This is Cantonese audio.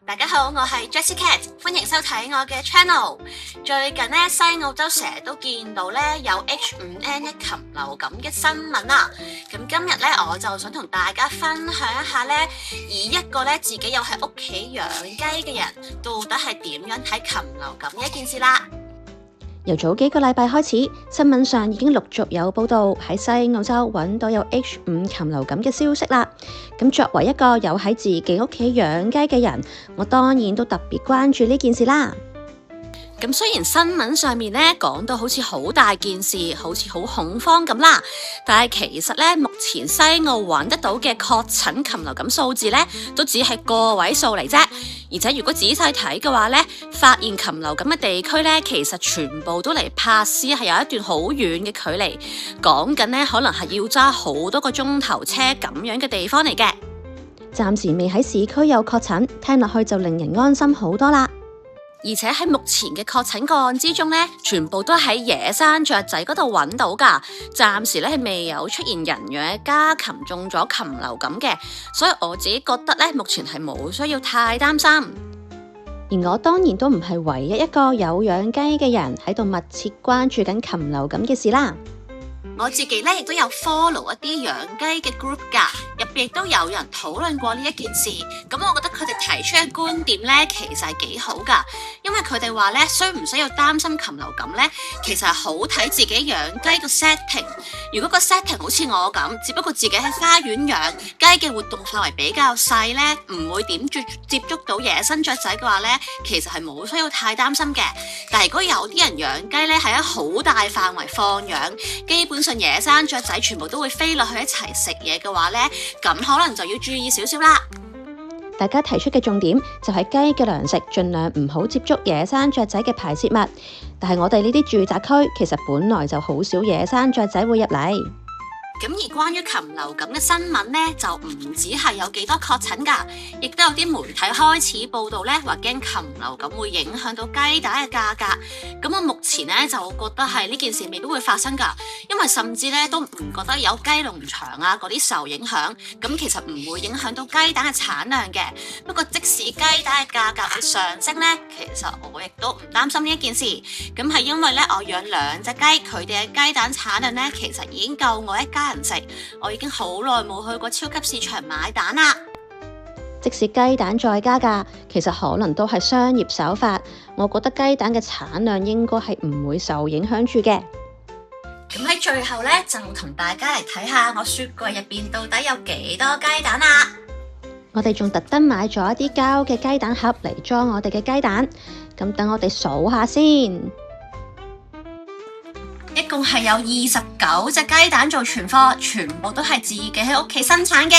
大家好，我係 Jessie Cat， 歡迎收睇我嘅 channel。最近咧，西澳洲成日都見到咧有 H5N1 禽流感嘅新聞啦。咁今日咧，我就想同大家分享一下咧，以一個咧自己有喺屋企養雞嘅人，到底係點樣睇禽流感呢一件事啦。由早幾個禮拜開始，新聞上已經陸續有報道喺西澳洲揾到有 H5 禽流感嘅消息啦。咁作為一個有喺自己屋企養雞嘅人，我當然都特別關注呢件事啦。咁雖然新聞上面咧講到好似好大件事，好似好恐慌咁啦，但係其實咧，目前西澳揾得到嘅確診禽流感數字咧，都只係個位數嚟啫。而且如果仔細睇嘅話咧，發現禽流感嘅地區咧，其實全部都離珀斯係有一段好遠嘅距離，講緊咧可能係要揸好多個鐘頭車咁樣嘅地方嚟嘅。暫時未喺市區有確診，聽落去就令人安心好多啦。而且喺目前嘅確診個案之中咧，全部都喺野生雀仔嗰度揾到㗎。暫時咧係未有出現人養嘅家禽中咗禽流感嘅，所以我自己覺得咧，目前係冇需要太擔心。而我當然都唔係唯一一個有養雞嘅人喺度密切關注緊禽流感嘅事啦。我自己咧亦都有 follow 一啲養雞嘅 group 㗎，入邊亦都有人討論過呢一件事。咁我覺得佢哋提出嘅觀點咧，其實係幾好㗎。因為佢哋話咧，需唔需要擔心禽流感咧，其實係好睇自己養雞個 setting。如果個 setting 好似我咁，只不過自己喺花園養雞嘅活動範圍比較細咧，唔會點接觸到野生雀仔嘅話咧，其實係冇需要太擔心嘅。但係如果有啲人養雞咧，係喺好大範圍放養，基本上野生雀仔全部都會飛落去一齊食嘢嘅話咧，咁可能就要注意少少啦。大家提出嘅重點就係雞嘅糧食盡量唔好接觸野生雀仔嘅排泄物，但係我哋呢啲住宅區其實本來就好少野生雀仔會入嚟。咁而關於禽流感嘅新聞呢，就唔止係有幾多確診㗎，亦都有啲媒體開始報道呢，話驚禽流感會影響到雞蛋嘅價格。咁我目前呢，就覺得係呢件事未必會發生㗎，因為甚至呢都唔覺得有雞農場啊嗰啲受影響。咁其實唔會影響到雞蛋嘅產量嘅。不過即使雞蛋嘅價格會上升呢，其實我亦都唔擔心呢一件事。咁係因為呢，我養兩隻雞，佢哋嘅雞蛋產量呢，其實已經夠我一家人食。我已經好耐冇去過超級市場買蛋啦。即使雞蛋再加價，其實可能都係商業手法。我覺得雞蛋嘅產量應該係唔會受影響住嘅。咁喺最後呢，就同大家嚟睇下我雪櫃入邊到底有幾多雞蛋啦。我哋仲特登買咗一啲膠嘅雞蛋盒嚟裝我哋嘅雞蛋。咁等我哋數下先。一共係有29隻雞蛋做存貨，全部都係自己喺屋企生產嘅。